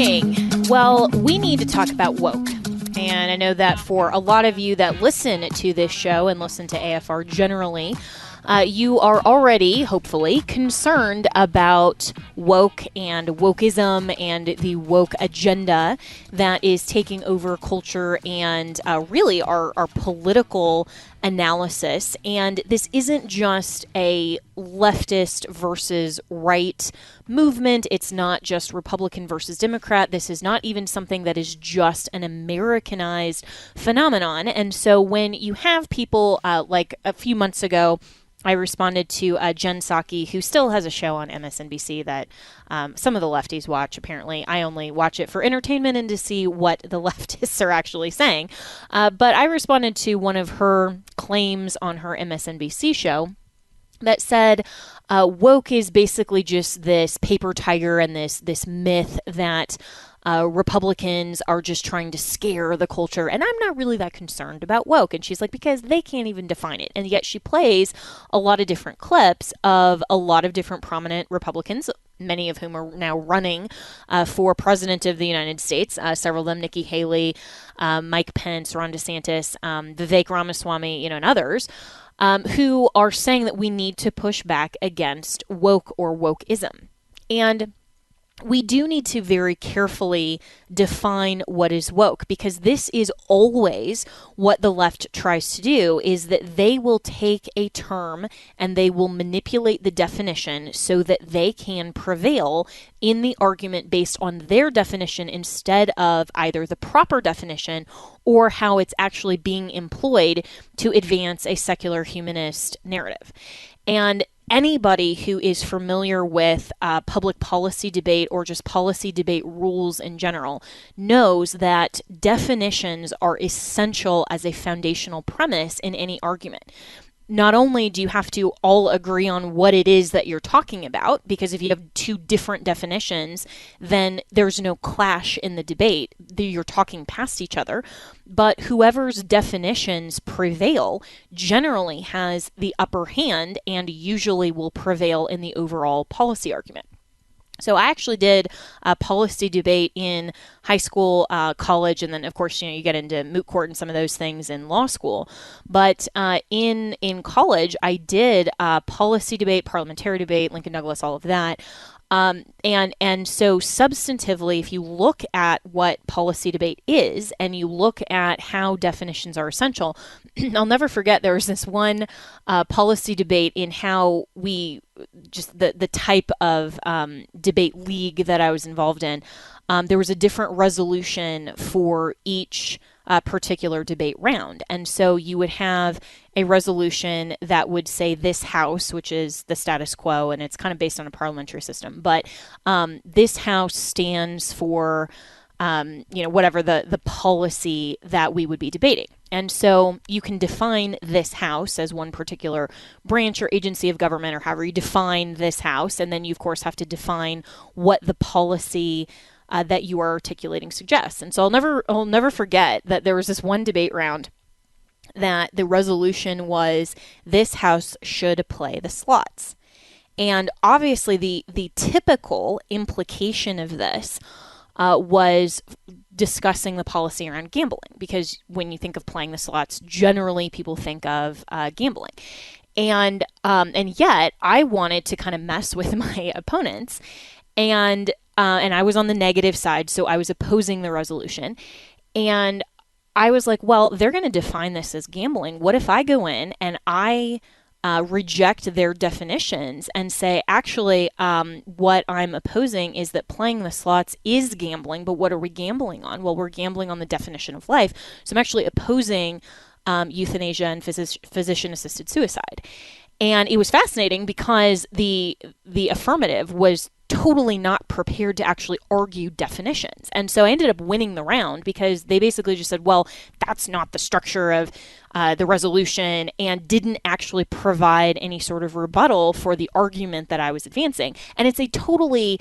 morning. Well, we need to talk about woke. And I know that for a lot of you that listen to this show and listen to AFR generally, you are already, hopefully, concerned about woke and wokeism and the woke agenda that is taking over culture and really our political analysis. And this isn't just a leftist versus right movement. It's not just Republican versus Democrat. This is not even something that is just an Americanized phenomenon. And so when you have people like a few months ago, I responded to Jen Psaki, who still has a show on MSNBC that some of the lefties watch, apparently. I only watch it for entertainment and to see what the leftists are actually saying. But I responded to one of her claims on her MSNBC show that said woke is basically just this paper tiger and this myth that Republicans are just trying to scare the culture. And I'm not really that concerned about woke. And she's like, because they can't even define it. And yet she plays a lot of different clips of a lot of different prominent Republicans, many of whom are now running for president of the United States. Several of them, Nikki Haley, Mike Pence, Ron DeSantis, Vivek Ramaswamy, and others, who are saying that we need to push back against woke or wokeism. And we do need to very carefully define what is woke, because this is always what the left tries to do, is that they will take a term and they will manipulate the definition so that they can prevail in the argument based on their definition instead of either the proper definition or how it's actually being employed to advance a secular humanist narrative. And anybody who is familiar with public policy debate or just policy debate rules in general knows that definitions are essential as a foundational premise in any argument. Not only do you have to all agree on what it is that you're talking about, because if you have two different definitions, then there's no clash in the debate. You're talking past each other. But whoever's definitions prevail generally has the upper hand and usually will prevail in the overall policy argument. So I actually did a policy debate in high school, college, and then, of course, you get into moot court and some of those things in law school. But in college, I did policy debate, parliamentary debate, Lincoln Douglas, all of that. And so substantively, if you look at what policy debate is and you look at how definitions are essential, I'll never forget there was this one policy debate in how we just the type of debate league that I was involved in. There was a different resolution for each particular debate round. And so you would have a resolution that would say this house, which is the status quo, and it's kind of based on a parliamentary system, but this house stands for, whatever the policy that we would be debating. And so you can define this house as one particular branch or agency of government, or however you define this house. And then you, of course, have to define what the policy that you are articulating suggests. And so I'll never forget that there was this one debate round that the resolution was this house should play the slots. And obviously the typical implication of this was discussing the policy around gambling, because when you think of playing the slots, generally people think of gambling. And yet I wanted to kind of mess with my opponents, and I was on the negative side, so I was opposing the resolution. And I was like, well, they're going to define this as gambling. What if I go in and I reject their definitions and say, actually, what I'm opposing is that playing the slots is gambling, but what are we gambling on? Well, we're gambling on the definition of life. So I'm actually opposing euthanasia and physician-assisted suicide. And it was fascinating because the affirmative was totally not prepared to actually argue definitions. And so I ended up winning the round because they basically just said, well, that's not the structure of the resolution, and didn't actually provide any sort of rebuttal for the argument that I was advancing. And it's a totally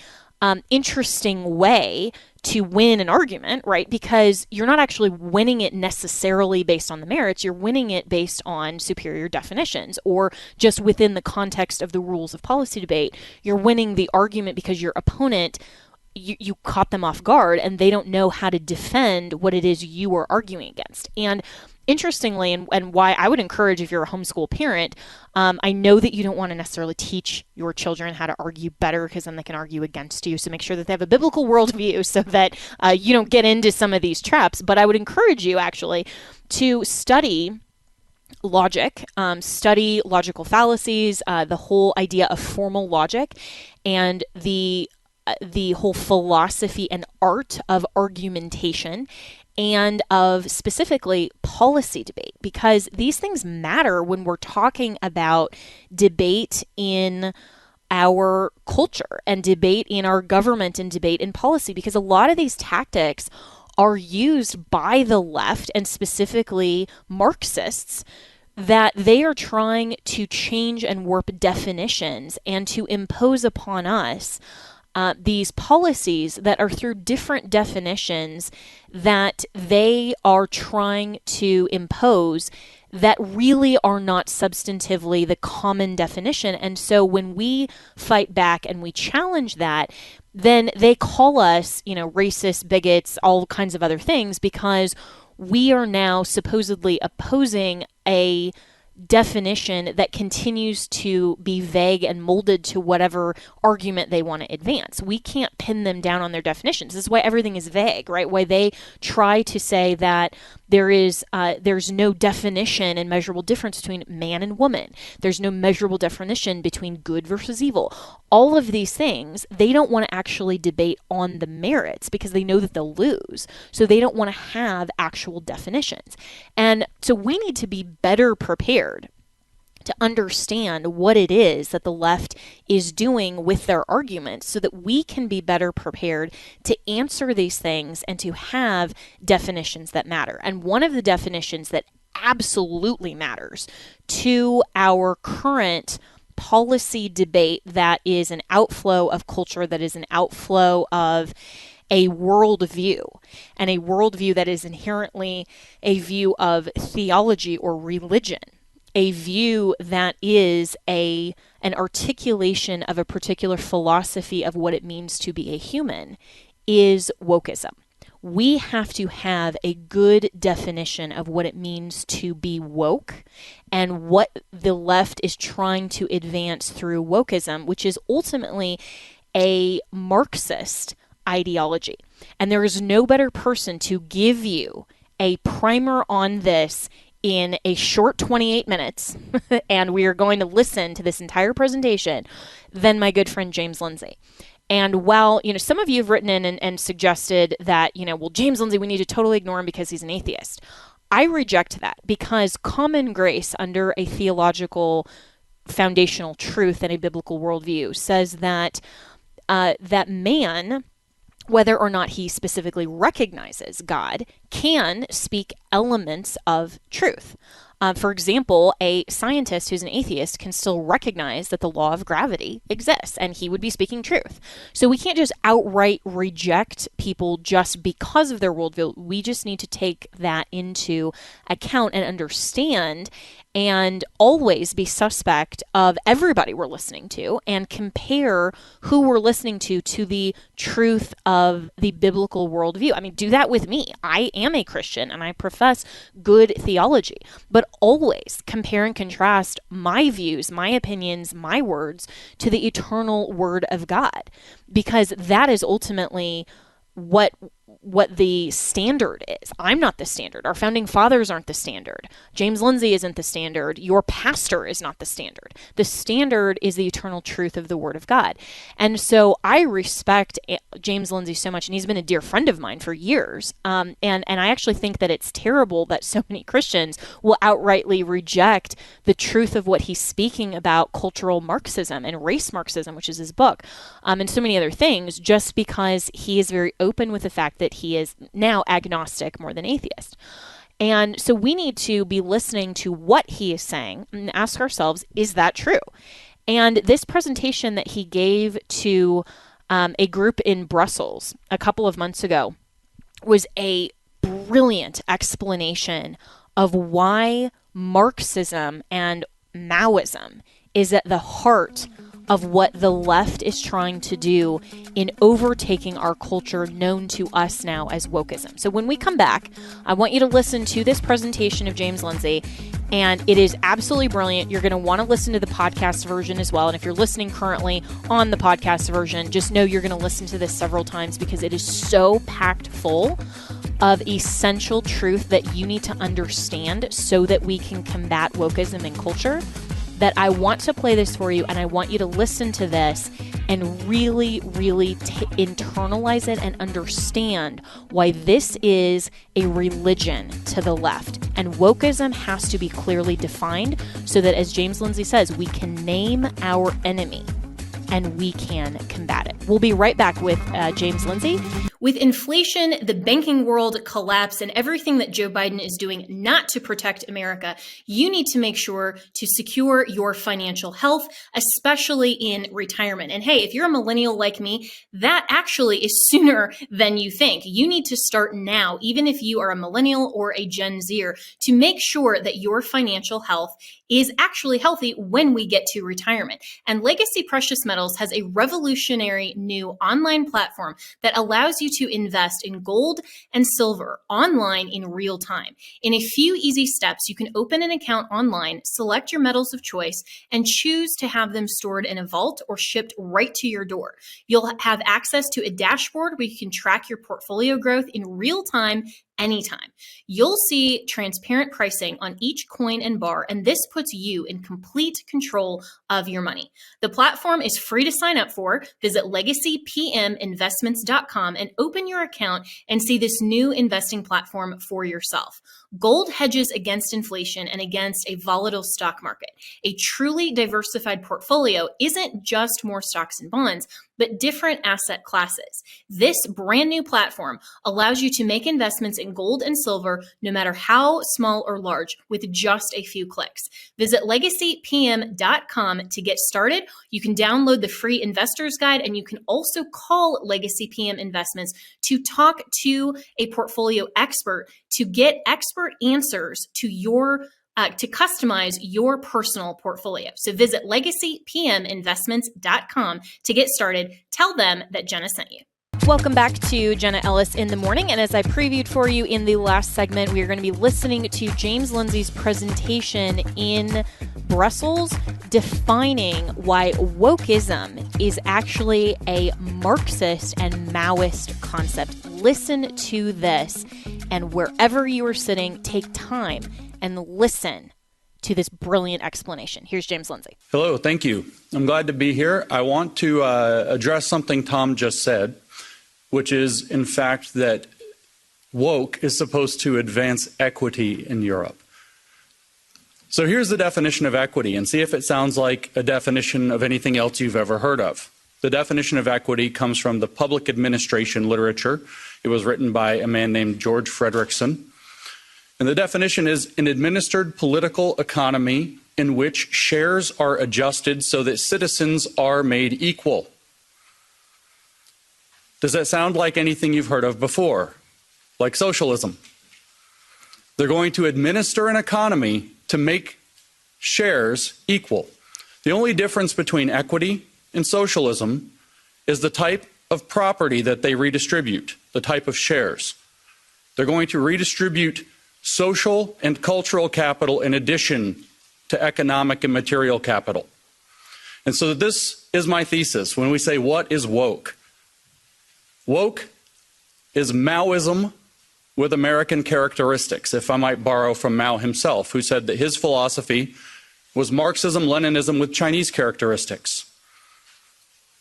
interesting way to win an argument, right? Because you're not actually winning it necessarily based on the merits. You're winning it based on superior definitions, or just within the context of the rules of policy debate. You're winning the argument because your opponent you caught them off guard and they don't know how to defend what it is you are arguing against. And interestingly, and why I would encourage, if you're a homeschool parent, I know that you don't want to necessarily teach your children how to argue better, because then they can argue against you. So make sure that they have a biblical worldview so that you don't get into some of these traps. But I would encourage you actually to study logic, study logical fallacies, the whole idea of formal logic, and the whole philosophy and art of argumentation, and of specifically policy debate, because these things matter when we're talking about debate in our culture and debate in our government and debate in policy, because a lot of these tactics are used by the left, and specifically Marxists, that they are trying to change and warp definitions and to impose upon us these policies that are through different definitions that they are trying to impose that really are not substantively the common definition. And so when we fight back and we challenge that, then they call us, racist, bigots, all kinds of other things, because we are now supposedly opposing a definition that continues to be vague and molded to whatever argument they want to advance. We can't pin them down on their definitions. This is why everything is vague, right? Why they try to say that there's no definition and measurable difference between man and woman. There's no measurable definition between good versus evil. All of these things, they don't want to actually debate on the merits because they know that they'll lose. So they don't want to have actual definitions. And so we need to be better prepared to understand what it is that the left is doing with their arguments, so that we can be better prepared to answer these things and to have definitions that matter. And one of the definitions that absolutely matters to our current policy debate, that is an outflow of culture, that is an outflow of a worldview, and a worldview that is inherently a view of theology or religion, a view that is an articulation of a particular philosophy of what it means to be a human, is wokeism. We have to have a good definition of what it means to be woke and what the left is trying to advance through wokeism, which is ultimately a Marxist ideology. And there is no better person to give you a primer on this in a short 28 minutes, and we are going to listen to this entire presentation, than my good friend James Lindsay. And while, some of you have written in and suggested that, well, James Lindsay, we need to totally ignore him because he's an atheist. I reject that, because common grace under a theological foundational truth and a biblical worldview says that that man, whether or not he specifically recognizes God, can speak elements of truth. For example, a scientist who's an atheist can still recognize that the law of gravity exists, and he would be speaking truth. So we can't just outright reject people just because of their worldview. We just need to take that into account and understand, and always be suspect of everybody we're listening to, and compare who we're listening to the truth of the biblical worldview. I mean, do that with me. I am a Christian and I profess good theology, but always compare and contrast my views, my opinions, my words to the eternal word of God, because that is ultimately what the standard is. I'm not the standard. Our founding fathers aren't the standard. James Lindsay isn't the standard. Your pastor is not the standard. The standard is the eternal truth of the Word of God. And so I respect James Lindsay so much, and he's been a dear friend of mine for years. And I actually think that it's terrible that so many Christians will outrightly reject the truth of what he's speaking about cultural Marxism and race Marxism, which is his book, and so many other things, just because he is very open with the fact that he is now agnostic more than atheist. And so we need to be listening to what he is saying and ask ourselves, is that true? And this presentation that he gave to a group in Brussels a couple of months ago was a brilliant explanation of why Marxism and Maoism is at the heart of what the left is trying to do in overtaking our culture known to us now as wokeism. So when we come back, I want you to listen to this presentation of James Lindsay, and it is absolutely brilliant. You're going to want to listen to the podcast version as well. And if you're listening currently on the podcast version, just know you're going to listen to this several times because it is so packed full of essential truth that you need to understand so that we can combat wokeism in culture, that I want to play this for you, and I want you to listen to this and really, really internalize it and understand why this is a religion to the left. And wokeism has to be clearly defined so that, as James Lindsay says, we can name our enemy and we can combat it. We'll be right back with James Lindsay. With inflation, the banking world collapse, and everything that Joe Biden is doing not to protect America, you need to make sure to secure your financial health, especially in retirement. And hey, if you're a millennial like me, that actually is sooner than you think. You need to start now, even if you are a millennial or a Gen Zer, to make sure that your financial health is actually healthy when we get to retirement. And Legacy Precious Metals has a revolutionary new online platform that allows you to invest in gold and silver online in real time. In a few easy steps, you can open an account online, select your metals of choice, and choose to have them stored in a vault or shipped right to your door. You'll have access to a dashboard where you can track your portfolio growth in real time anytime. You'll see transparent pricing on each coin and bar, and this puts you in complete control of your money. The platform is free to sign up for. Visit legacypminvestments.com and open your account and see this new investing platform for yourself. Gold hedges against inflation and against a volatile stock market. A truly diversified portfolio isn't just more stocks and bonds, but different asset classes. This brand new platform allows you to make investments in gold and silver, no matter how small or large, with just a few clicks. Visit legacypm.com to get started. You can download the free investor's guide, and you can also call Legacy PM Investments to talk to a portfolio expert to get expert answers to your to customize your personal portfolio. So visit legacypminvestments.com to get started. Tell them that Jenna sent you. Welcome back to Jenna Ellis in the Morning. And as I previewed for you in the last segment, we are going to be listening to James Lindsay's presentation in Brussels defining why wokeism is actually a Marxist and Maoist concept. Listen to this, and wherever you are sitting, take time and listen to this brilliant explanation. Here's James Lindsay. Hello, thank you. I'm glad to be here. I want to address something Tom just said, which is, in fact, that woke is supposed to advance equity in Europe. So here's the definition of equity, and see if it sounds like a definition of anything else you've ever heard of. The definition of equity comes from the public administration literature. It was written by a man named George Frederickson. And the definition is an administered political economy in which shares are adjusted so that citizens are made equal. Does that sound like anything you've heard of before? Like socialism? They're going to administer an economy to make shares equal. The only difference between equity and socialism is the type of property that they redistribute, the type of shares. They're going to redistribute social and cultural capital in addition to economic and material capital. And so this is my thesis when we say, what is woke? Woke is Maoism with American characteristics, if I might borrow from Mao himself, who said that his philosophy was Marxism, Leninism with Chinese characteristics,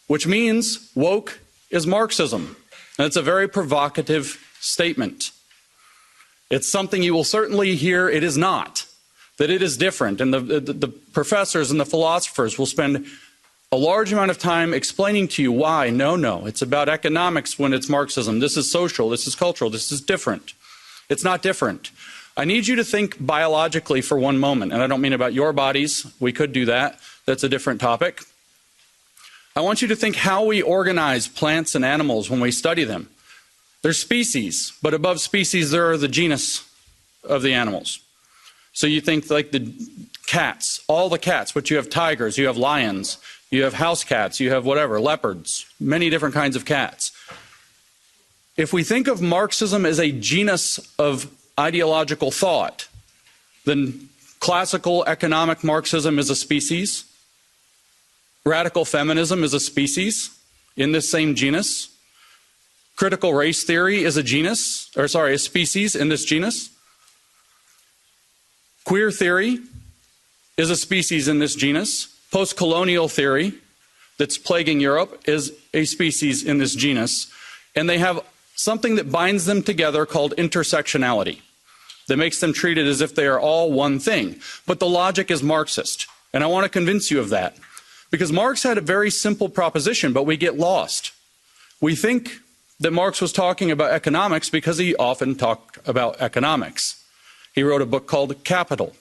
which means woke is Marxism. And it's a very provocative statement. It's something you will certainly hear it is not, that it is different. And the professors and the philosophers will spend a large amount of time explaining to you why. No, it's about economics when it's Marxism. This is social, this is cultural, this is different. It's not different. I need you to think biologically for one moment, and I don't mean about your bodies. We could do that. That's a different topic. I want you to think how we organize plants and animals when we study them. They're species, but above species there are the genus of the animals. So you think like the cats, all the cats, but you have tigers, you have lions, You have house cats, you have whatever, leopards, many different kinds of cats. If we think of Marxism as a genus of ideological thought, then classical economic Marxism is a species. Radical feminism is a species in this same genus. Critical race theory is a species in this genus. Queer theory is a species in this genus. Post-colonial theory that's plaguing Europe is a species in this genus. And they have something that binds them together called intersectionality that makes them treated as if they are all one thing. But the logic is Marxist. And I want to convince you of that. Because Marx had a very simple proposition, but we get lost. We think that Marx was talking about economics because he often talked about economics. He wrote a book called Capital.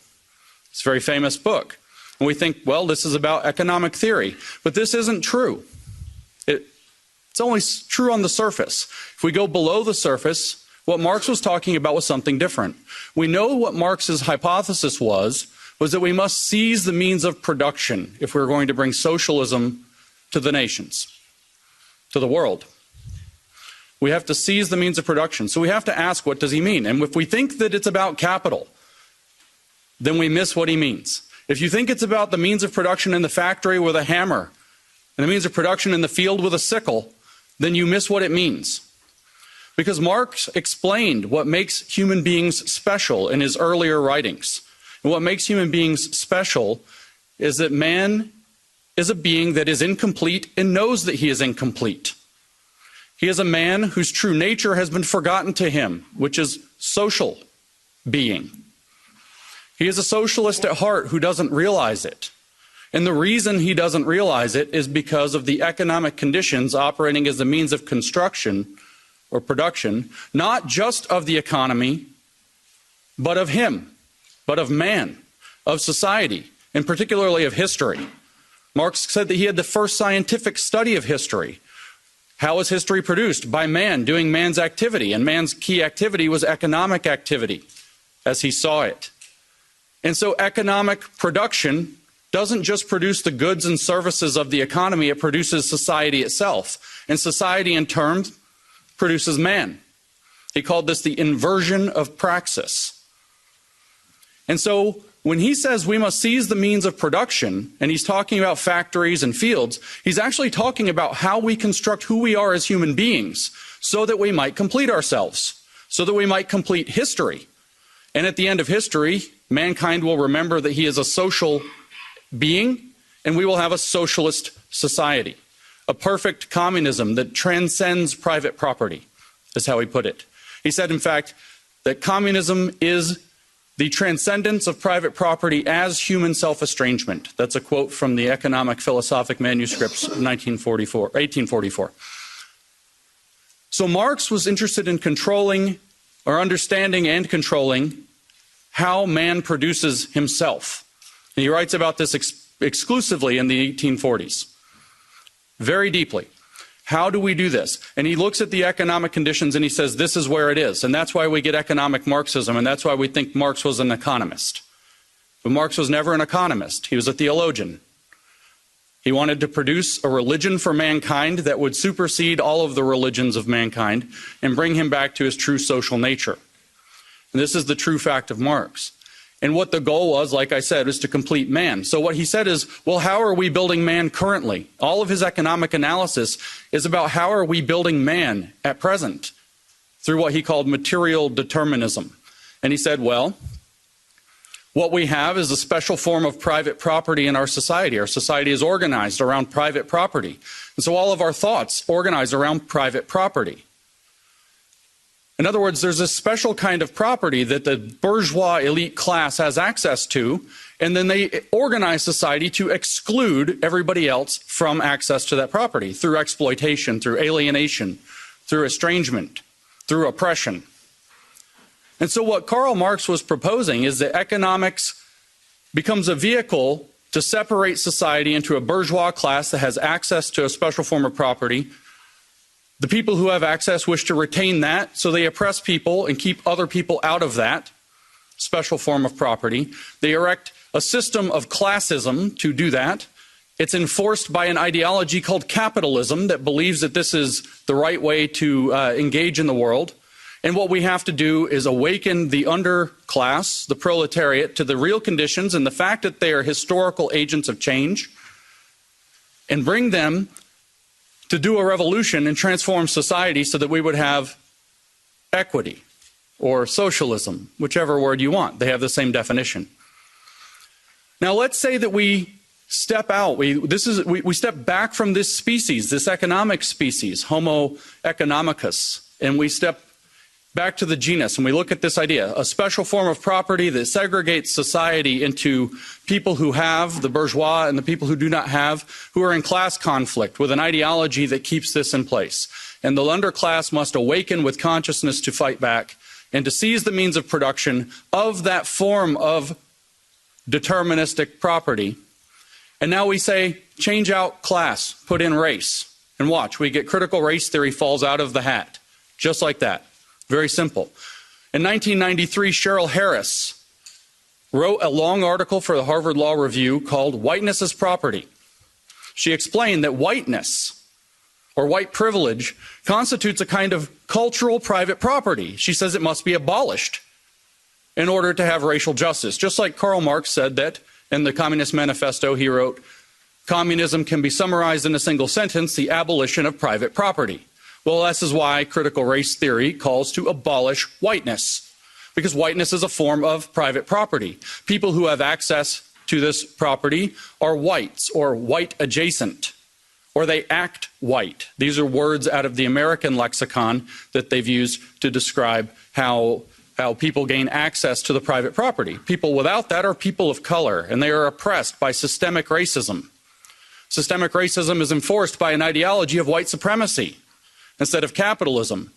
It's a very famous book. And we think, well, this is about economic theory. But this isn't true. It's only true on the surface. If we go below the surface, what Marx was talking about was something different. We know what Marx's hypothesis was that we must seize the means of production if we're going to bring socialism to the nations, to the world. We have to seize the means of production. So we have to ask, what does he mean? And if we think that it's about capital, then we miss what he means. If you think it's about the means of production in the factory with a hammer and the means of production in the field with a sickle, then you miss what it means. Because Marx explained what makes human beings special in his earlier writings. And what makes human beings special is that man is a being that is incomplete and knows that he is incomplete. He is a man whose true nature has been forgotten to him, which is social being. He is a socialist at heart who doesn't realize it. And the reason he doesn't realize it is because of the economic conditions operating as the means of construction or production, not just of the economy, but of him, but of man, of society, and particularly of history. Marx said that he had the first scientific study of history. How was history produced? By man, doing man's activity. And man's key activity was economic activity, as he saw it. And so economic production doesn't just produce the goods and services of the economy, it produces society itself. And society, in turn, produces man. He called this the inversion of praxis. And so when he says we must seize the means of production, and he's talking about factories and fields, he's actually talking about how we construct who we are as human beings so that we might complete ourselves, so that we might complete history. And at the end of history, mankind will remember that he is a social being, and we will have a socialist society, a perfect communism that transcends private property, is how he put it. He said, in fact, that communism is the transcendence of private property as human self-estrangement. That's a quote from the Economic Philosophic Manuscripts of 1844. So Marx was interested in controlling, or understanding and controlling, how man produces himself. And he writes about this exclusively in the 1840s, very deeply. How do we do this? And he looks at the economic conditions and he says, this is where it is. And that's why we get economic Marxism, and that's why we think Marx was an economist. But Marx was never an economist. He was a theologian. He wanted to produce a religion for mankind that would supersede all of the religions of mankind and bring him back to his true social nature. And this is the true fact of Marx. And what the goal was, like I said, is to complete man. So what he said is, well, how are we building man currently? All of his economic analysis is about how are we building man at present through what he called material determinism. And he said, well, what we have is a special form of private property in our society. Our society is organized around private property. And so all of our thoughts organize around private property. In other words, there's a special kind of property that the bourgeois elite class has access to, and then they organize society to exclude everybody else from access to that property through exploitation, through alienation, through estrangement, through oppression. And so what Karl Marx was proposing is that economics becomes a vehicle to separate society into a bourgeois class that has access to a special form of property. The people who have access wish to retain that, so they oppress people and keep other people out of that special form of property. They erect a system of classism to do that, It's enforced by an ideology called capitalism that believes that this is the right way to engage in the world. And what we have to do is awaken the underclass, the proletariat, to the real conditions and the fact that they are historical agents of change, and bring them to do a revolution and transform society so that we would have equity or socialism, whichever word you want. They have the same definition. Now, let's say that we step out. We step back from this species, this economic species, Homo economicus, and we step back to the genus, and we look at this idea, a special form of property that segregates society into people who have, the bourgeois, and the people who do not have, who are in class conflict with an ideology that keeps this in place. And the underclass must awaken with consciousness to fight back and to seize the means of production of that form of deterministic property. And now we say, change out class, put in race. And watch, we get critical race theory falls out of the hat, just like that. Very simple. In 1993, Cheryl Harris wrote a long article for the Harvard Law Review called Whiteness as Property. She explained that whiteness, or white privilege, constitutes a kind of cultural private property. She says it must be abolished in order to have racial justice. Just like Karl Marx said that in the Communist Manifesto, he wrote, communism can be summarized in a single sentence, the abolition of private property. Well, this is why critical race theory calls to abolish whiteness, because whiteness is a form of private property. People who have access to this property are whites or white adjacent, or they act white. These are words out of the American lexicon that they've used to describe how people gain access to the private property. People without that are people of color, and they are oppressed by systemic racism. Systemic racism is enforced by an ideology of white supremacy instead of capitalism.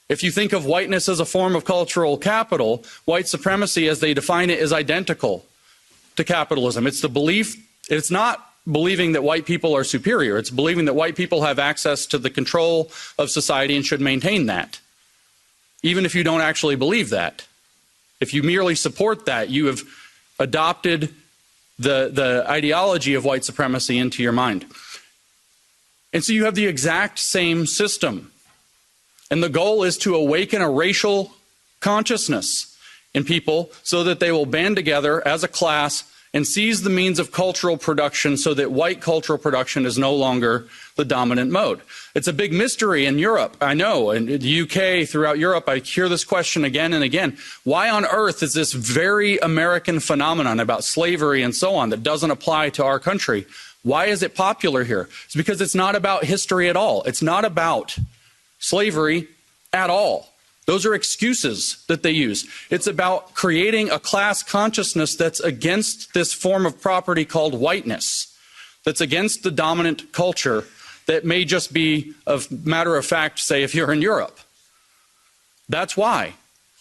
If you think of whiteness as a form of cultural capital, white supremacy, as they define it, is identical to capitalism. It's the belief, it's not believing that white people are superior. It's believing that white people have access to the control of society and should maintain that, even if you don't actually believe that. If you merely support that, you have adopted the ideology of white supremacy into your mind. And so you have the exact same system. And the goal is to awaken a racial consciousness in people so that they will band together as a class and seize the means of cultural production so that white cultural production is no longer the dominant mode. It's a big mystery in Europe, I know. In the UK, throughout Europe, I hear this question again and again. Why on earth is this very American phenomenon about slavery and so on that doesn't apply to our country? Why is it popular here? It's because it's not about history at all. It's not about slavery at all. Those are excuses that they use. It's about creating a class consciousness that's against this form of property called whiteness, that's against the dominant culture that may just be a matter of fact, say, if you're in Europe. That's why.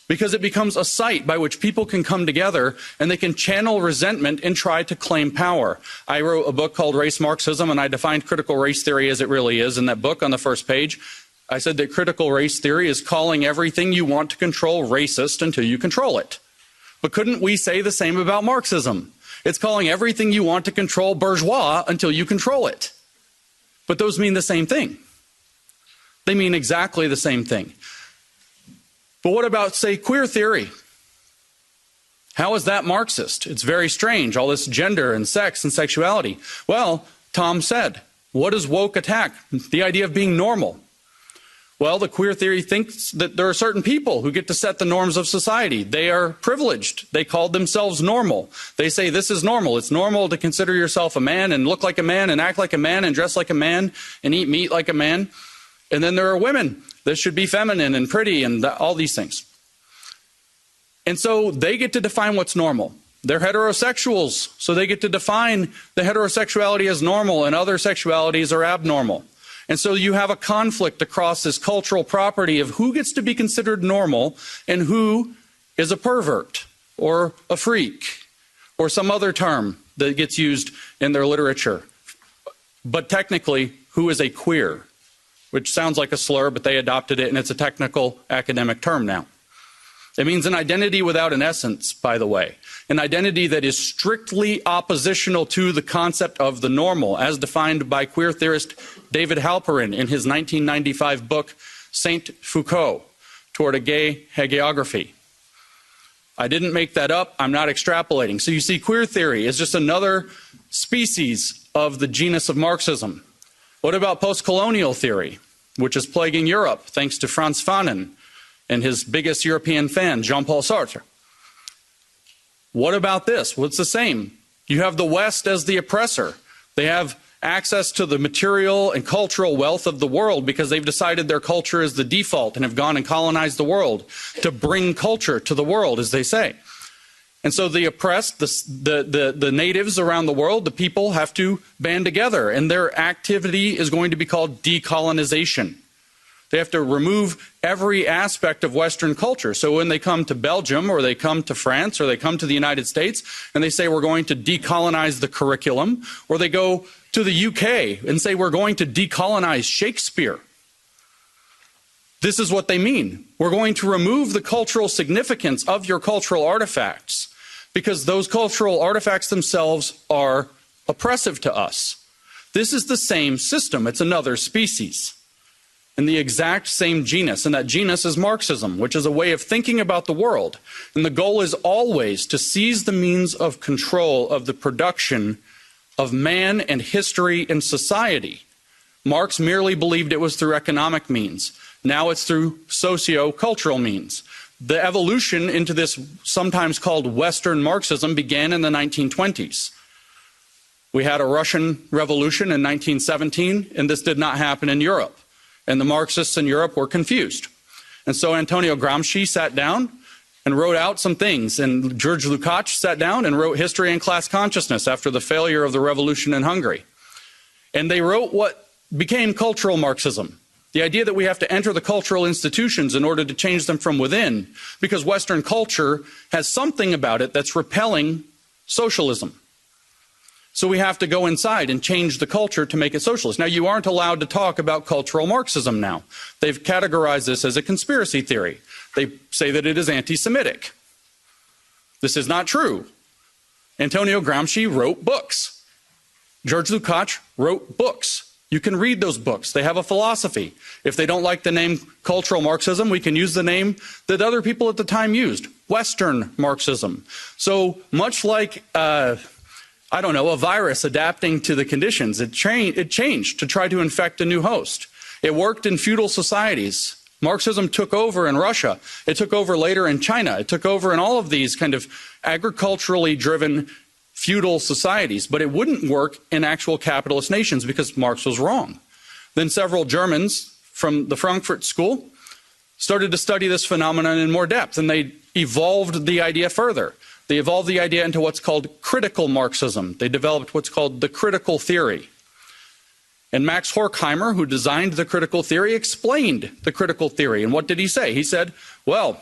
Because it becomes a site by which people can come together and they can channel resentment and try to claim power. I wrote a book called Race Marxism, and I defined critical race theory as it really is. In that book, on the first page, I said that critical race theory is calling everything you want to control racist until you control it. But couldn't we say the same about Marxism? It's calling everything you want to control bourgeois until you control it. But those mean the same thing. They mean exactly the same thing. But what about, say, queer theory? How is that Marxist? It's very strange, all this gender and sex and sexuality. Well, Tom said, what does woke attack? The idea of being normal. Well, the queer theory thinks that there are certain people who get to set the norms of society. They are privileged. They call themselves normal. They say this is normal. It's normal to consider yourself a man and look like a man and act like a man and dress like a man and eat meat like a man. And then there are women that should be feminine and pretty and all these things. And so they get to define what's normal. They're heterosexuals, so they get to define the heterosexuality as normal and other sexualities are abnormal. And so you have a conflict across this cultural property of who gets to be considered normal and who is a pervert or a freak or some other term that gets used in their literature. But technically, who is a queer, which sounds like a slur, but they adopted it, and it's a technical academic term now. It means an identity without an essence, by the way. an identity that is strictly oppositional to the concept of the normal, as defined by queer theorist David Halperin in his 1995 book, Saint Foucault, Toward a Gay Hagiography. I didn't make that up. I'm not extrapolating. So you see, queer theory is just another species of the genus of Marxism. What about post-colonial theory, which is plaguing Europe, thanks to Frantz Fanon and his biggest European fan, Jean-Paul Sartre? What about this? Well, it's the same. You have the West as the oppressor. They have access to the material and cultural wealth of the world because they've decided their culture is the default and have gone and colonized the world to bring culture to the world, as they say. And so the oppressed, the natives around the world, the people have to band together, and their activity is going to be called decolonization. They have to remove every aspect of Western culture. So when they come to Belgium or they come to France or they come to the United States and they say we're going to decolonize the curriculum, or they go to the UK and say we're going to decolonize Shakespeare, this is what they mean. We're going to remove the cultural significance of your cultural artifacts because those cultural artifacts themselves are oppressive to us. This is the same system. It's another species in the exact same genus, and that genus is Marxism, which is a way of thinking about the world. And the goal is always to seize the means of control of the production of man and history and society. Marx merely believed it was through economic means. Now it's through socio-cultural means. The evolution into this sometimes called Western Marxism began in the 1920s. We had a Russian Revolution in 1917, and this did not happen in Europe. And the Marxists in Europe were confused. And so Antonio Gramsci sat down and wrote out some things. And George Lukács sat down and wrote History and Class Consciousness after the failure of the revolution in Hungary. And they wrote what became cultural Marxism. The idea that we have to enter the cultural institutions in order to change them from within, because Western culture has something about it that's repelling socialism. So we have to go inside and change the culture to make it socialist. Now, you aren't allowed to talk about cultural Marxism now. They've categorized this as a conspiracy theory. They say that it is anti-Semitic. This is not true. Antonio Gramsci wrote books. George Lukács wrote books. You can read those books. They have a philosophy. If they don't like the name cultural Marxism, we can use the name that other people at the time used, Western Marxism. So much like, a virus adapting to the conditions, it changed to try to infect a new host. It worked in feudal societies. Marxism took over in Russia. It took over later in China. It took over in all of these kind of agriculturally driven feudal societies, but it wouldn't work in actual capitalist nations because Marx was wrong. Then several Germans from the Frankfurt School started to study this phenomenon in more depth, and they evolved the idea further. They evolved the idea into what's called critical Marxism. They developed what's called the critical theory. And Max Horkheimer, who designed the critical theory, explained the critical theory. And what did he say? He said, well,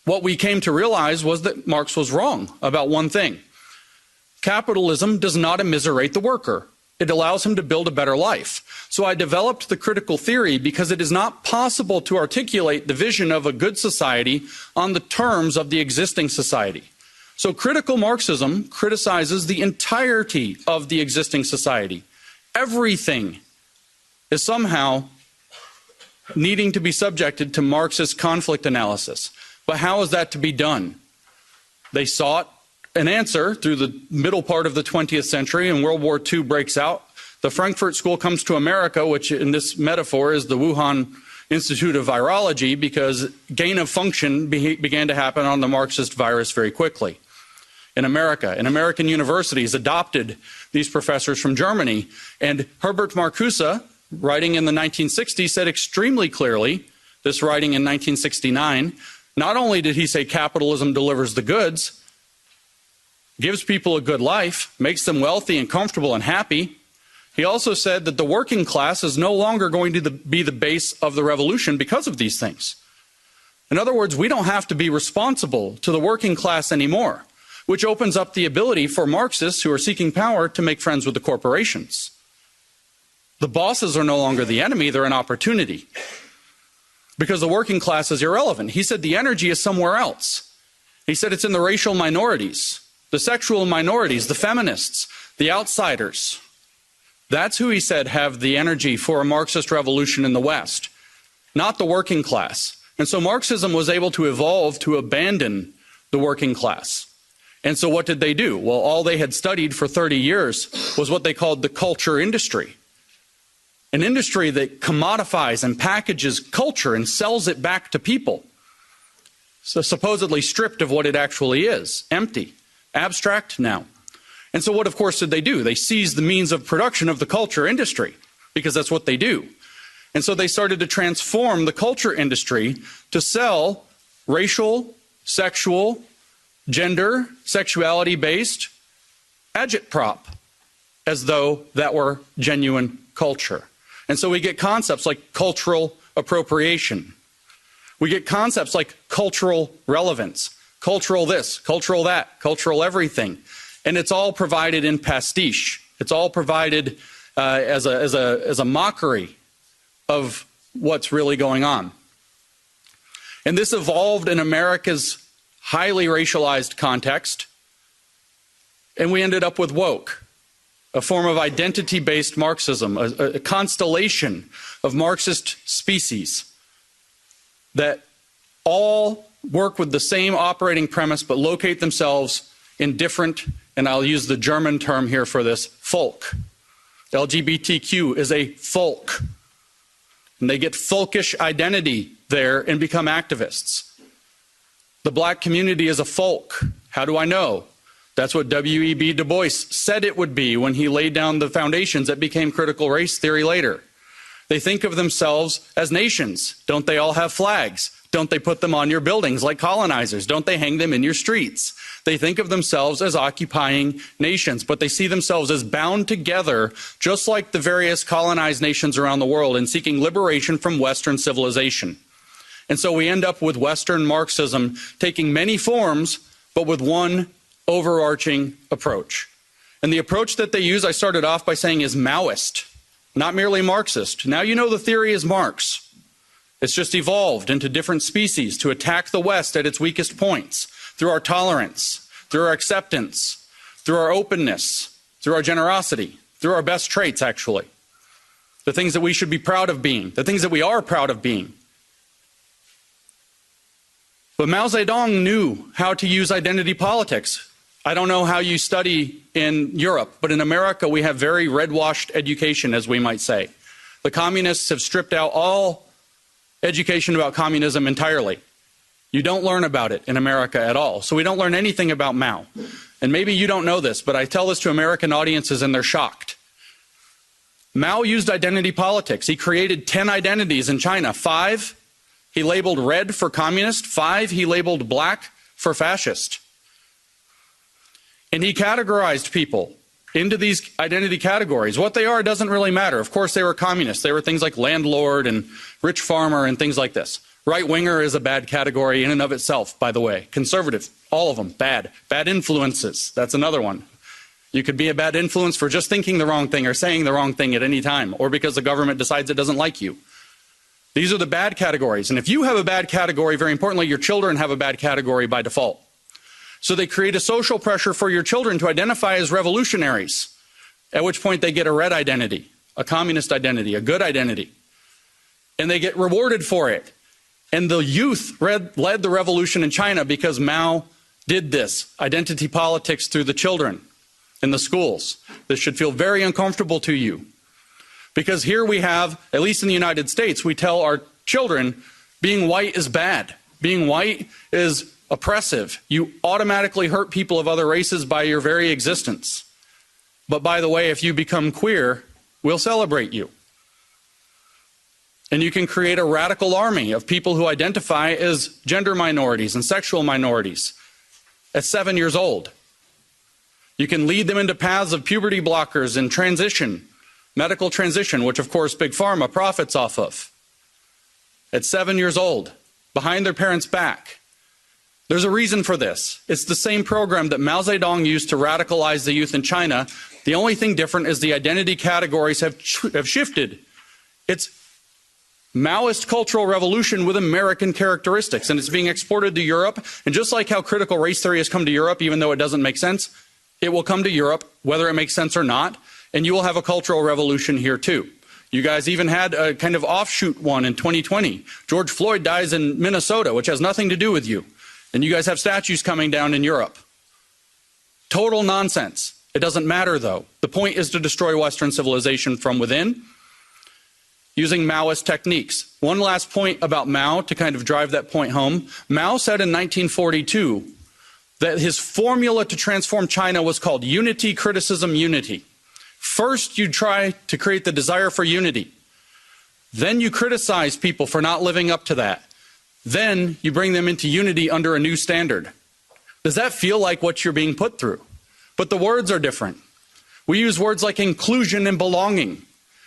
what we came to realize was that Marx was wrong about one thing. Capitalism does not immiserate the worker. It allows him to build a better life. So I developed the critical theory because it is not possible to articulate the vision of a good society on the terms of the existing society. So critical Marxism criticizes the entirety of the existing society. Everything is somehow needing to be subjected to Marxist conflict analysis. But how is that to be done? They sought an answer through the middle part of the 20th century, and World War II breaks out. The Frankfurt School comes to America, which in this metaphor is the Wuhan Institute of Virology, because gain of function began to happen on the Marxist virus very quickly in America. And American universities adopted these professors from Germany. And Herbert Marcuse, writing in the 1960s, said extremely clearly, this writing in 1969, not only did he say capitalism delivers the goods, gives people a good life, makes them wealthy and comfortable and happy. He also said that the working class is no longer going to be the base of the revolution because of these things. In other words, we don't have to be responsible to the working class anymore, which opens up the ability for Marxists who are seeking power to make friends with the corporations. The bosses are no longer the enemy, they're an opportunity. Because the working class is irrelevant. He said the energy is somewhere else. He said it's in the racial minorities, the sexual minorities, the feminists, the outsiders. That's who he said have the energy for a Marxist revolution in the West, not the working class. And so Marxism was able to evolve to abandon the working class. And so what did they do? Well, all they had studied for 30 years was what they called the culture industry. An industry that commodifies and packages culture and sells it back to people. So supposedly stripped of what it actually is, empty, abstract now. And so what, of course, did they do? They seized the means of production of the culture industry, because that's what they do. And so they started to transform the culture industry to sell racial, sexual, gender, sexuality-based agitprop as though that were genuine culture. And so we get concepts like cultural appropriation. We get concepts like cultural relevance, cultural this, cultural that, cultural everything. And it's all provided in pastiche. It's all provided as a mockery of what's really going on. And this evolved in America's highly racialized context, and we ended up with woke, a form of identity-based Marxism, a constellation of Marxist species that all work with the same operating premise but locate themselves in different, and I'll use the German term here for this, folk. LGBTQ is a folk. And they get folkish identity there and become activists. The black community is a folk. How do I know? That's what W.E.B. Du Bois said it would be when he laid down the foundations that became critical race theory later. They think of themselves as nations. Don't they all have flags? Don't they put them on your buildings like colonizers? Don't they hang them in your streets? They think of themselves as occupying nations, but they see themselves as bound together, just like the various colonized nations around the world, in seeking liberation from Western civilization. And so we end up with Western Marxism taking many forms, but with one overarching approach. And the approach that they use, I started off by saying, is Maoist, not merely Marxist. Now you know the theory is Marx. It's just evolved into different species to attack the West at its weakest points, through our tolerance, through our acceptance, through our openness, through our generosity, through our best traits, actually. The things that we should be proud of being, the things that we are proud of being. But Mao Zedong knew how to use identity politics. I don't know how you study in Europe, but in America we have very red-washed education, as we might say. The communists have stripped out all education about communism entirely. You don't learn about it in America at all. So we don't learn anything about Mao. And maybe you don't know this, but I tell this to American audiences and they're shocked. Mao used identity politics. He created 10 identities in China. 5, he labeled red for communist. 5, he labeled black for fascist. And he categorized people into these identity categories. What they are doesn't really matter. Of course, they were communists. They were things like landlord and rich farmer and things like this. Right-winger is a bad category in and of itself, by the way. Conservative, all of them, bad. Bad influences, that's another one. You could be a bad influence for just thinking the wrong thing or saying the wrong thing at any time, or because the government decides it doesn't like you. These are the bad categories. And if you have a bad category, very importantly, your children have a bad category by default. So they create a social pressure for your children to identify as revolutionaries, at which point they get a red identity, a communist identity, a good identity. And they get rewarded for it. And the youth led the revolution in China because Mao did this, identity politics through the children in the schools. This should feel very uncomfortable to you. Because here we have, at least in the United States, we tell our children being white is bad. Being white is oppressive. You automatically hurt people of other races by your very existence. But by the way, if you become queer, we'll celebrate you. And you can create a radical army of people who identify as gender minorities and sexual minorities at 7 years old. You can lead them into paths of puberty blockers and transition, medical transition, which of course Big Pharma profits off of. At 7 years old, behind their parents' back. There's a reason for this. It's the same program that Mao Zedong used to radicalize the youth in China. The only thing different is the identity categories have shifted. It's Maoist cultural revolution with American characteristics, and it's being exported to Europe. And just like how critical race theory has come to Europe, even though it doesn't make sense, it will come to Europe, whether it makes sense or not, and you will have a cultural revolution here too. You guys even had a kind of offshoot one in 2020. George Floyd dies in Minnesota, which has nothing to do with you. And you guys have statues coming down in Europe. Total nonsense. It doesn't matter, though. The point is to destroy Western civilization from within using Maoist techniques. One last point about Mao to kind of drive that point home. Mao said in 1942 that his formula to transform China was called unity, criticism, unity. First, you try to create the desire for unity. Then you criticize people for not living up to that. Then you bring them into unity under a new standard. Does that feel like what you're being put through? But the words are different. We use words like inclusion and belonging.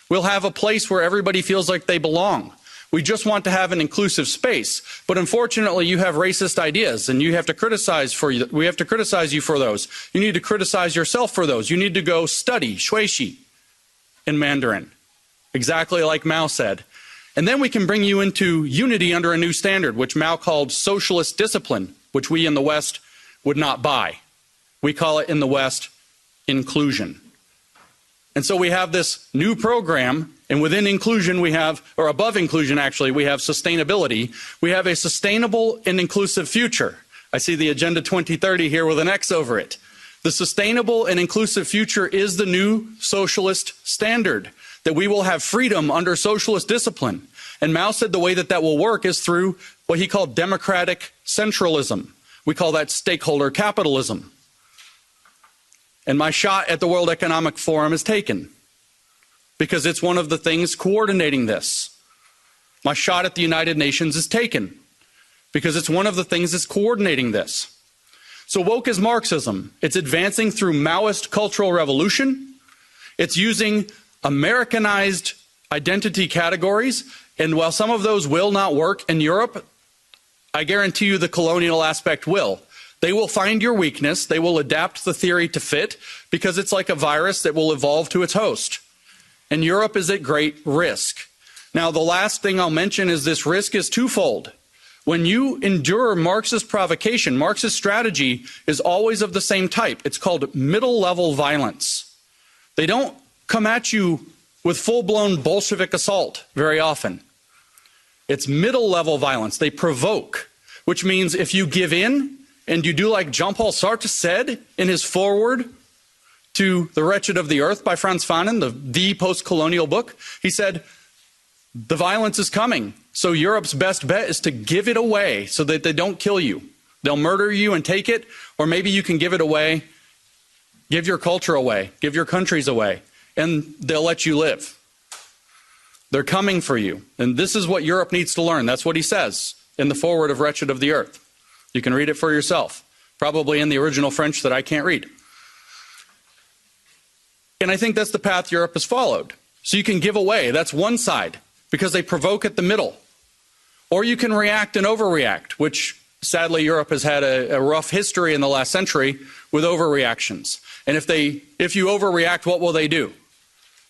We'll have a place where everybody feels like they belong. We just want to have an inclusive space. But unfortunately, you have racist ideas, and you have to criticize we have to criticize you for those. You need to criticize yourself for those. You need to go study Shuishi in Mandarin, exactly like Mao said. And then we can bring you into unity under a new standard, which Mao called socialist discipline, which we in the West would not buy. We call it in the West inclusion. And so we have this new program, and within inclusion we have, or above inclusion actually, we have sustainability. We have a sustainable and inclusive future. I see the Agenda 2030 here with an X over it. The sustainable and inclusive future is the new socialist standard, that we will have freedom under socialist discipline. And Mao said the way that that will work is through what he called democratic centralism. We call that stakeholder capitalism. And my shot at the World Economic Forum is taken because it's one of the things coordinating this. My shot at the United Nations is taken because it's one of the things that's coordinating this. So woke is Marxism. It's advancing through Maoist cultural revolution. It's using Americanized identity categories. And while some of those will not work in Europe, I guarantee you the colonial aspect will. They will find your weakness. They will adapt the theory to fit because it's like a virus that will evolve to its host. And Europe is at great risk. Now, the last thing I'll mention is this risk is twofold. When you endure Marxist provocation, Marxist strategy is always of the same type. It's called middle-level violence. They don't come at you with full-blown Bolshevik assault very often. It's middle-level violence. They provoke, which means if you give in, and you do like Jean-Paul Sartre said in his foreword to The Wretched of the Earth by Frantz Fanon, the post-colonial book, he said, the violence is coming. So Europe's best bet is to give it away so that they don't kill you. They'll murder you and take it, or maybe you can give it away, give your culture away, give your countries away, and they'll let you live. They're coming for you. And this is what Europe needs to learn. That's what he says in the foreword of Wretched of the Earth. You can read it for yourself, probably in the original French that I can't read. And I think that's the path Europe has followed. So you can give away, that's one side, because they provoke at the middle. Or you can react and overreact, which sadly Europe has had a rough history in the last century with overreactions. And if you overreact, what will they do?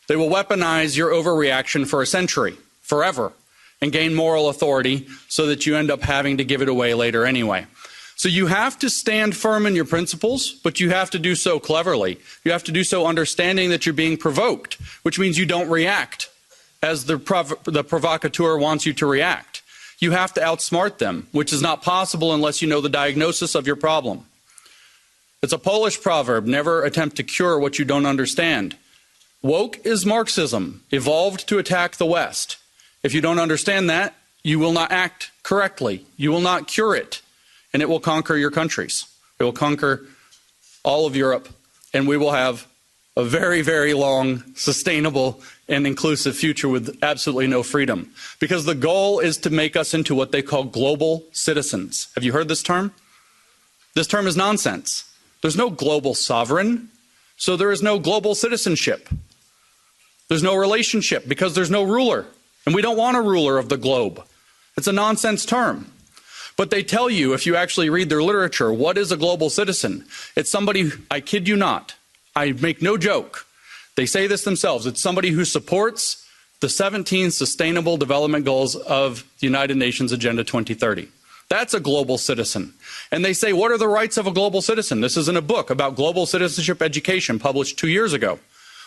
They will weaponize your overreaction for a century, forever, and gain moral authority so that you end up having to give it away later anyway. So you have to stand firm in your principles, but you have to do so cleverly. You have to do so understanding that you're being provoked, which means you don't react as the provocateur wants you to react. You have to outsmart them, which is not possible unless you know the diagnosis of your problem. It's a Polish proverb, never attempt to cure what you don't understand. Woke is Marxism, evolved to attack the West. If you don't understand that, you will not act correctly. You will not cure it, and it will conquer your countries. It will conquer all of Europe, and we will have a very, very long, sustainable, and inclusive future with absolutely no freedom. Because the goal is to make us into what they call global citizens. Have you heard this term? This term is nonsense. There's no global sovereign, so there is no global citizenship. There's no relationship because there's no ruler. And we don't want a ruler of the globe. It's a nonsense term. But they tell you, if you actually read their literature, what is a global citizen? It's somebody, I kid you not, I make no joke. They say this themselves. It's somebody who supports the 17 Sustainable Development Goals of the United Nations Agenda 2030. That's a global citizen. And they say, what are the rights of a global citizen? This is in a book about global citizenship education published 2 years ago.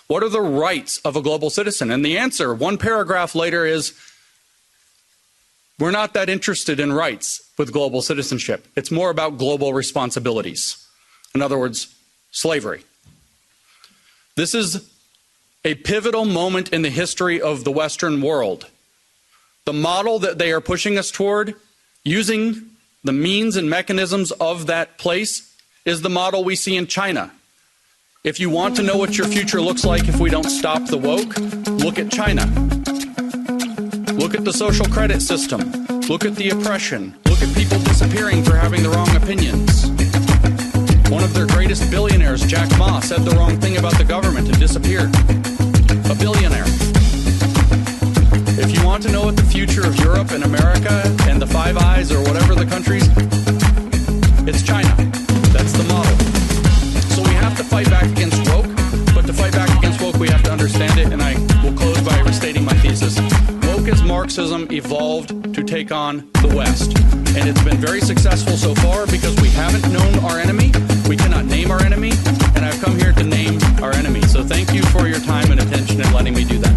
What are the rights of a global citizen? And the answer, one paragraph later, is we're not that interested in rights with global citizenship. It's more about global responsibilities. In other words, slavery. This is a pivotal moment in the history of the Western world. The model that they are pushing us toward, using the means and mechanisms of that place, is the model we see in China. If you want to know what your future looks like if we don't stop the woke, look at China. Look at the social credit system. Look at the oppression. Look at people disappearing for having the wrong opinions. One of their greatest billionaires, Jack Ma, said the wrong thing about the government and disappeared. A billionaire. If you want to know what the future of Europe and America and the Five Eyes or whatever the countries, it's China. That's the model. So we have to fight back against woke, but to fight back against woke, we have to understand it, and I will close by restating my thesis. Woke as Marxism evolved to take on the West, and it's been very successful so far because we haven't known our enemy, we cannot name our enemy, and I've come here to name our enemy. So thank you for your time and attention and letting me do that.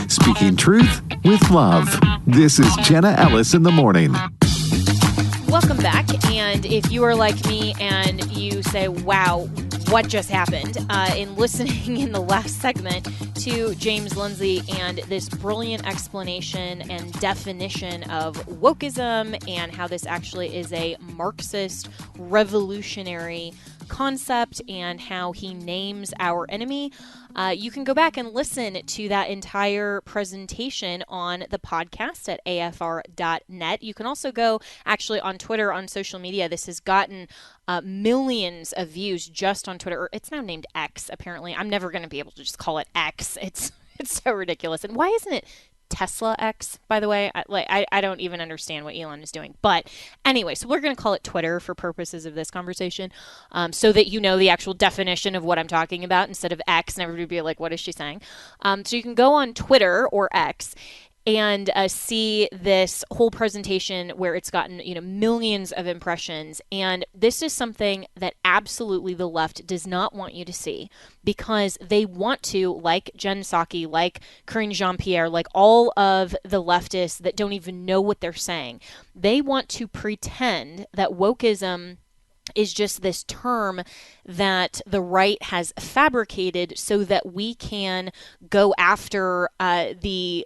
Speaking truth with love. This is Jenna Ellis in the morning. Welcome back. And if you are like me and you say, wow, what just happened, in listening in the last segment to James Lindsay and this brilliant explanation and definition of wokeism and how this actually is a Marxist revolutionary concept and how he names our enemy, you can go back and listen to that entire presentation on the podcast at afr.net. You can also go actually on Twitter, on social media. This has gotten millions of views just on Twitter. It's now named X, apparently. I'm never going to be able to just call it X. It's so ridiculous. And why isn't it Tesla X, by the way? I don't even understand what Elon is doing. But anyway, so we're going to call it Twitter for purposes of this conversation, so that you know the actual definition of what I'm talking about instead of X, and everybody would be like, what is she saying? So you can go on Twitter or X and see this whole presentation where it's gotten, millions of impressions. And this is something that absolutely the left does not want you to see, because they want to, like Jen Psaki, like Karine Jean-Pierre, like all of the leftists that don't even know what they're saying, they want to pretend that wokeism is just this term that the right has fabricated so that we can go after the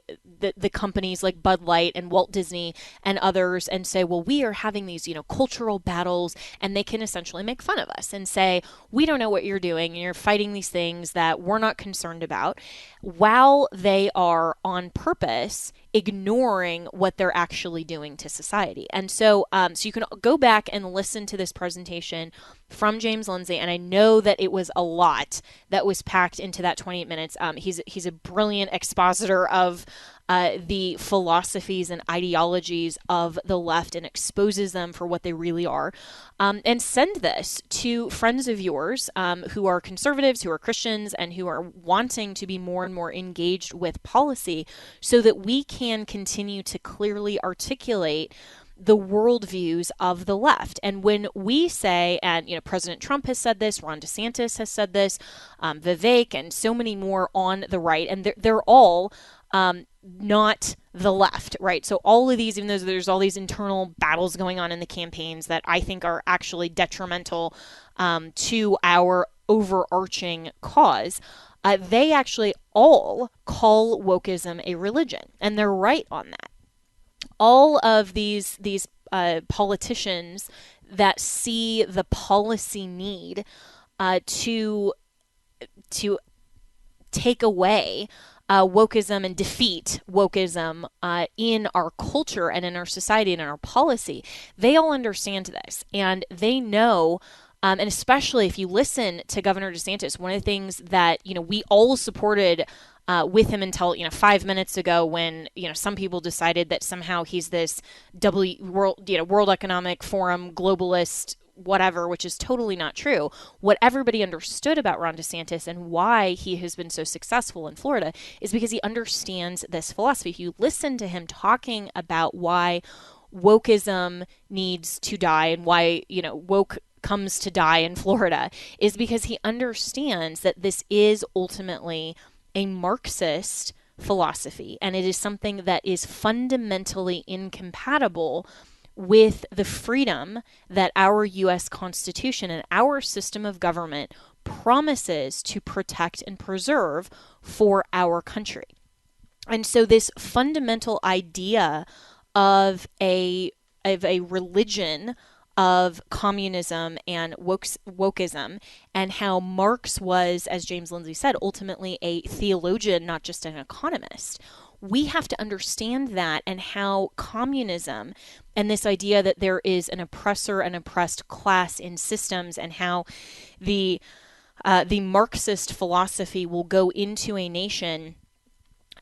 companies like Bud Light and Walt Disney and others and say, well, we are having these, cultural battles, and they can essentially make fun of us and say, we don't know what you're doing, and you're fighting these things that we're not concerned about, while they are on purpose ignoring what they're actually doing to society. And so you can go back and listen to this presentation from James Lindsay, and I know that it was a lot that was packed into that 28 minutes. He's a brilliant expositor of the philosophies and ideologies of the left and exposes them for what they really are. And send this to friends of yours who are conservatives, who are Christians, and who are wanting to be more and more engaged with policy so that we can continue to clearly articulate the worldviews of the left. And when we say, and President Trump has said this, Ron DeSantis has said this, Vivek, and so many more on the right, and they're all not the left, right? So all of these, even though there's all these internal battles going on in the campaigns that I think are actually detrimental to our overarching cause, they actually all call wokeism a religion, and they're right on that. All of these politicians that see the policy need to take away wokeism and defeat wokeism in our culture and in our society and in our policy, they all understand this, and they know. And especially if you listen to Governor DeSantis, one of the things that we all supported with him until 5 minutes ago, when some people decided that somehow he's this World Economic Forum globalist whatever, which is totally not true. What everybody understood about Ron DeSantis and why he has been so successful in Florida is because he understands this philosophy. If you listen to him talking about why wokeism needs to die and why woke comes to die in Florida, is because he understands that this is ultimately a Marxist philosophy, and it is something that is fundamentally incompatible with the freedom that our U.S. Constitution and our system of government promises to protect and preserve for our country. And so this fundamental idea of a religion of communism and wokeism, and how Marx was, as James Lindsay said, ultimately a theologian, not just an economist. We have to understand that, and how communism and this idea that there is an oppressor and oppressed class in systems, and how the Marxist philosophy will go into a nation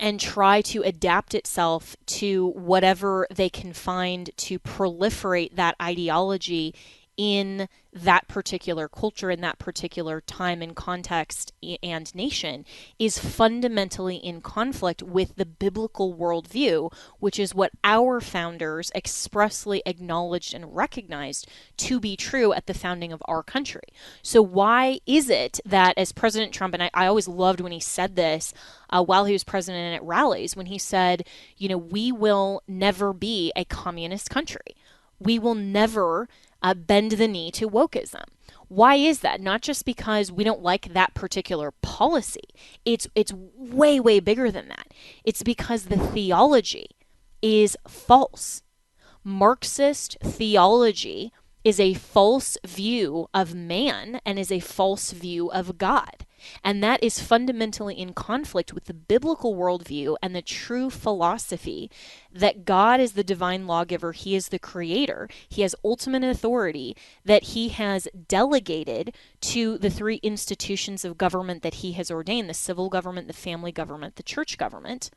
and try to adapt itself to whatever they can find to proliferate that ideology in that particular culture, in that particular time and context and nation, is fundamentally in conflict with the biblical worldview, which is what our founders expressly acknowledged and recognized to be true at the founding of our country. So why is it that, as President Trump, and I always loved when he said this while he was president at rallies, when he said, we will never be a communist country. We will never bend the knee to wokeism. Why is that? Not just because we don't like that particular policy. It's way, way bigger than that. It's because the theology is false. Marxist theology is a false view of man and is a false view of God. And that is fundamentally in conflict with the biblical worldview and the true philosophy that God is the divine lawgiver. He is the creator. He has ultimate authority that he has delegated to the three institutions of government that he has ordained: the civil government, the family government, the church government.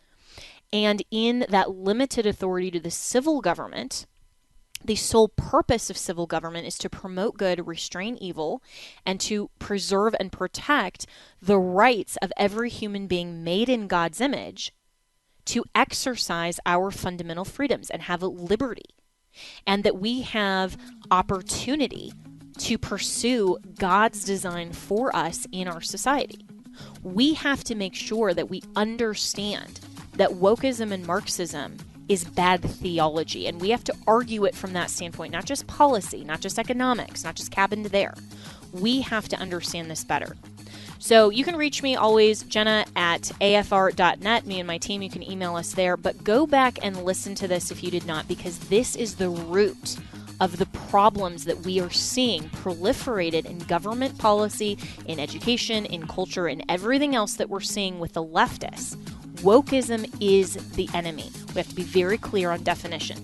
And in that limited authority to the civil government, the sole purpose of civil government is to promote good, restrain evil, and to preserve and protect the rights of every human being made in God's image to exercise our fundamental freedoms and have a liberty, and that we have opportunity to pursue God's design for us in our society. We have to make sure that we understand that wokeism and Marxism is bad theology, and we have to argue it from that standpoint, not just policy, not just economics, not just cabin to there. We have to understand this better. So you can reach me always, Jenna at afr.net. Me and my team, you can email us there, but go back and listen to this if you did not, because this is the root of the problems that we are seeing proliferated in government policy, in education, in culture, and everything else that we're seeing with the leftists. Wokeism is the enemy. We have to be very clear on definitions.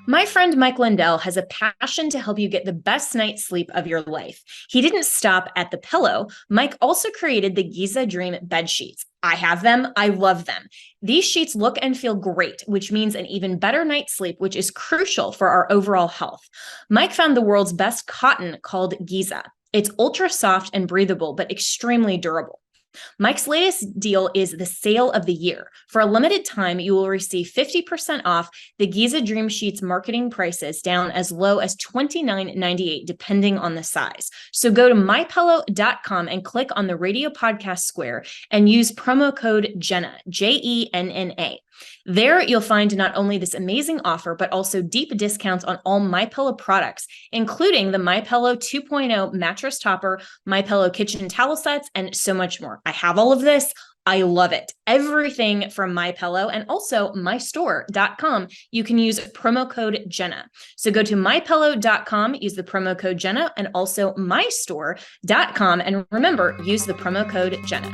My friend Mike Lindell has a passion to help you get the best night's sleep of your life. He didn't stop at the pillow. Mike also created the Giza Dream bed sheets. I have them. I love them. These sheets look and feel great, which means an even better night's sleep, which is crucial for our overall health. Mike found the world's best cotton called Giza. It's ultra soft and breathable, but extremely durable. Mike's latest deal is the sale of the year. For a limited time, you will receive 50% off the Giza Dream Sheets marketing prices, down as low as $29.98, depending on the size. So go to mypillow.com and click on the radio podcast square and use promo code Jenna, Jenna. There, you'll find not only this amazing offer, but also deep discounts on all MyPillow products, including the MyPillow 2.0 mattress topper, MyPillow kitchen towel sets, and so much more. I have all of this. I love it. Everything from MyPillow and also mystore.com. You can use promo code Jenna. So go to mypillow.com, use the promo code Jenna, and also mystore.com. And remember, use the promo code Jenna.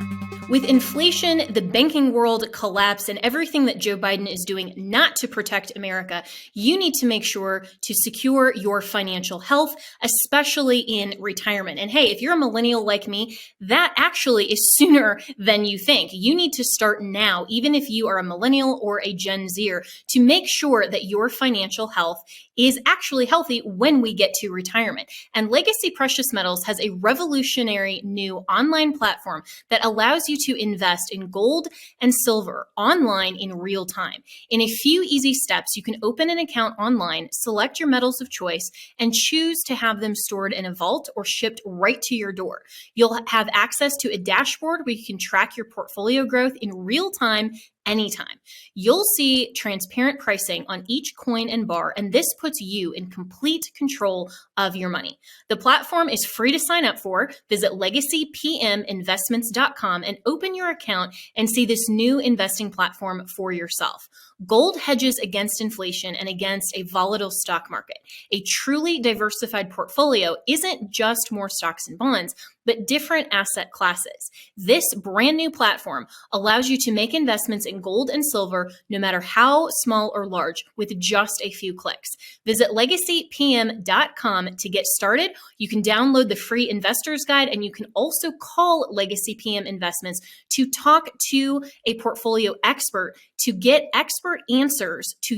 With inflation, the banking world collapse, and everything that Joe Biden is doing not to protect America, you need to make sure to secure your financial health, especially in retirement. And hey, if you're a millennial like me, that actually is sooner than you think. You need to start now, even if you are a millennial or a Gen Zer, to make sure that your financial health is actually healthy when we get to retirement. And Legacy Precious Metals has a revolutionary new online platform that allows you to invest in gold and silver online in real time. In a few easy steps, you can open an account online, select your metals of choice, and choose to have them stored in a vault or shipped right to your door. You'll have access to a dashboard where you can track your portfolio growth in real time anytime. You'll see transparent pricing on each coin and bar, and this puts you in complete control of your money. The platform is free to sign up for. Visit legacypminvestments.com and open your account and see this new investing platform for yourself. Gold hedges against inflation and against a volatile stock market. A truly diversified portfolio isn't just more stocks and bonds, but different asset classes. This brand new platform allows you to make investments in gold and silver, no matter how small or large, with just a few clicks. Visit legacypm.com to get started. You can download the free investor's guide, and you can also call Legacy PM Investments to talk to a portfolio expert to get expert answers to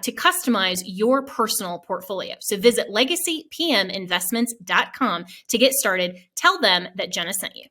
to customize your personal portfolio. So visit legacypminvestments.com to get started. Tell them that Jenna sent you.